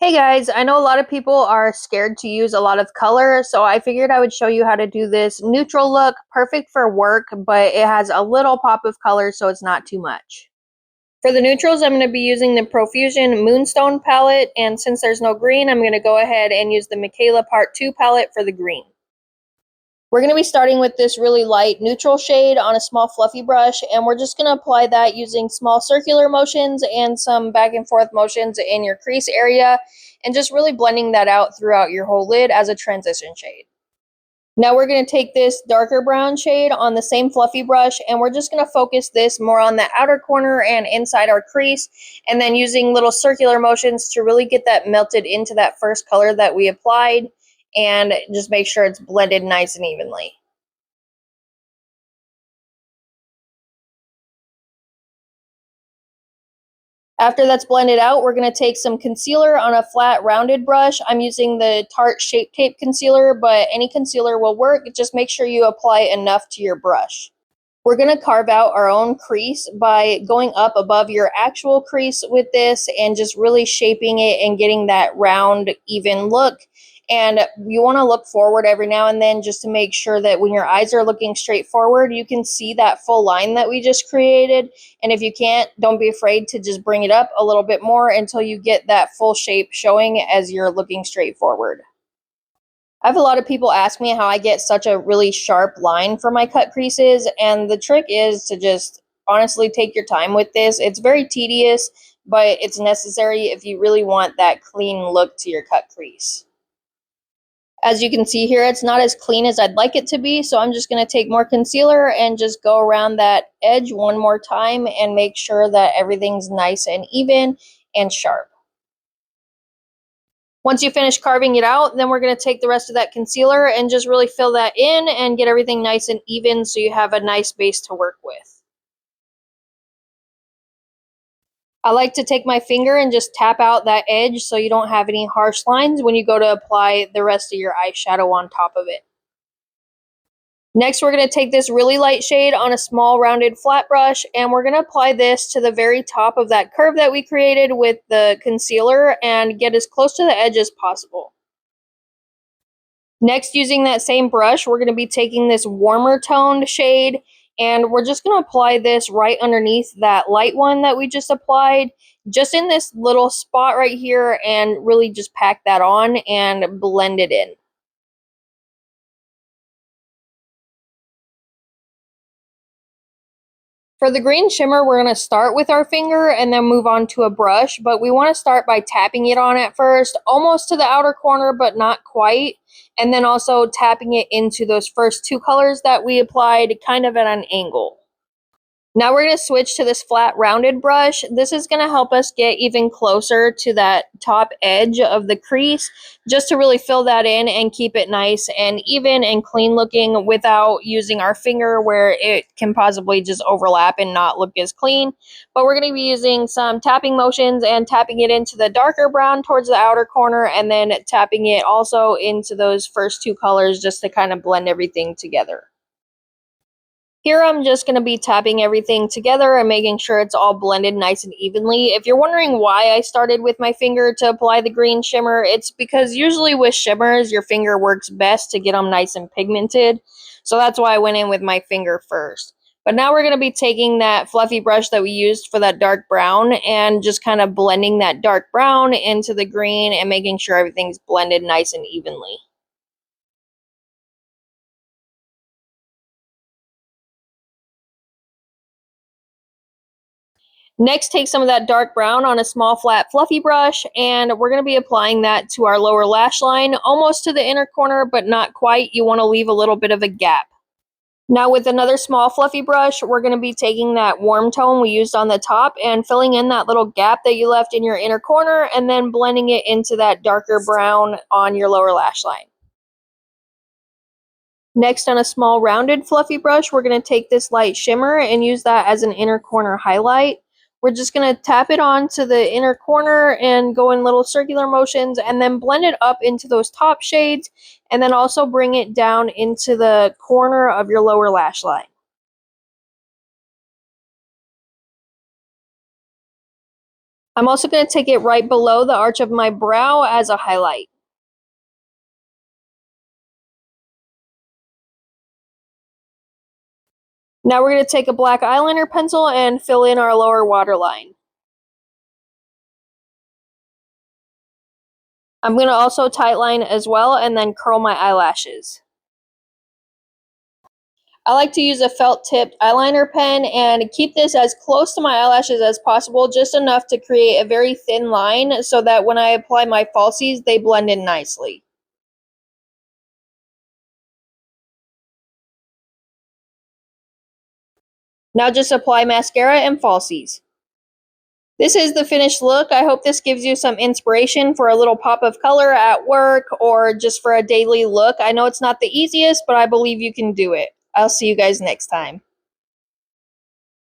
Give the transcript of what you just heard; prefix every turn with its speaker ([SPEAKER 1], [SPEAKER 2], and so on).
[SPEAKER 1] Hey guys, I know a lot of people are scared to use a lot of color, so I figured I would show you how to do this neutral look, perfect for work, but it has a little pop of color so it's not too much. For the neutrals, I'm going to be using the Profusion Moonstone palette, and since there's no green, I'm going to go ahead and use the Mikayla Part 2 palette for the green. We're going to be starting with this really light neutral shade on a small fluffy brush, and we're just going to apply that using small circular motions and some back and forth motions in your crease area, and just really blending that out throughout your whole lid as a transition shade. Now we're going to take this darker brown shade on the same fluffy brush, and we're just going to focus this more on the outer corner and inside our crease, and then using little circular motions to really get that melted into that first color that we applied, and just make sure it's blended nice and evenly. After that's blended out, we're going to take some concealer on a flat rounded brush. I'm using the Tarte Shape Tape concealer, but any concealer will work. Just make sure you apply enough to your brush. We're going to carve out our own crease by going up above your actual crease with this and just really shaping it and getting that round, even look. And you want to look forward every now and then just to make sure that when your eyes are looking straight forward, you can see that full line that we just created. And if you can't, don't be afraid to just bring it up a little bit more until you get that full shape showing as you're looking straight forward. I have a lot of people ask me how I get such a really sharp line for my cut creases, and the trick is to just honestly take your time with this. It's very tedious, but it's necessary if you really want that clean look to your cut crease. As you can see here, it's not as clean as I'd like it to be, so I'm just going to take more concealer and just go around that edge one more time and make sure that everything's nice and even and sharp. Once you finish carving it out, then we're going to take the rest of that concealer and just really fill that in and get everything nice and even so you have a nice base to work with. I like to take my finger and just tap out that edge so you don't have any harsh lines when you go to apply the rest of your eyeshadow on top of it. Next, we're going to take this really light shade on a small rounded flat brush, and we're going to apply this to the very top of that curve that we created with the concealer and get as close to the edge as possible. Next, using that same brush, we're going to be taking this warmer toned shade, and we're just going to apply this right underneath that light one that we just applied, just in this little spot right here, and really just pack that on and blend it in. For the green shimmer, we're going to start with our finger and then move on to a brush, but we want to start by tapping it on at first, almost to the outer corner, but not quite, and then also tapping it into those first two colors that we applied kind of at an angle. Now we're going to switch to this flat rounded brush. This is going to help us get even closer to that top edge of the crease, just to really fill that in and keep it nice and even and clean looking without using our finger where it can possibly just overlap and not look as clean. But we're going to be using some tapping motions and tapping it into the darker brown towards the outer corner, and then tapping it also into those first two colors just to kind of blend everything together. Here I'm just going to be tapping everything together and making sure it's all blended nice and evenly. If you're wondering why I started with my finger to apply the green shimmer, it's because usually with shimmers, your finger works best to get them nice and pigmented. So that's why I went in with my finger first. But now we're going to be taking that fluffy brush that we used for that dark brown and just kind of blending that dark brown into the green and making sure everything's blended nice and evenly. Next, take some of that dark brown on a small flat fluffy brush, and we're going to be applying that to our lower lash line, almost to the inner corner, but not quite. You want to leave a little bit of a gap. Now with another small fluffy brush, we're going to be taking that warm tone we used on the top and filling in that little gap that you left in your inner corner, and then blending it into that darker brown on your lower lash line. Next, on a small rounded fluffy brush, we're going to take this light shimmer and use that as an inner corner highlight. We're just going to tap it onto the inner corner and go in little circular motions and then blend it up into those top shades, and then also bring it down into the corner of your lower lash line. I'm also going to take it right below the arch of my brow as a highlight. Now we're going to take a black eyeliner pencil and fill in our lower waterline. I'm going to also tightline as well and then curl my eyelashes. I like to use a felt tipped eyeliner pen and keep this as close to my eyelashes as possible, just enough to create a very thin line so that when I apply my falsies, they blend in nicely. Now just apply mascara and falsies. This is the finished look. I hope this gives you some inspiration for a little pop of color at work or just for a daily look. I know it's not the easiest, but I believe you can do it. I'll see you guys next time.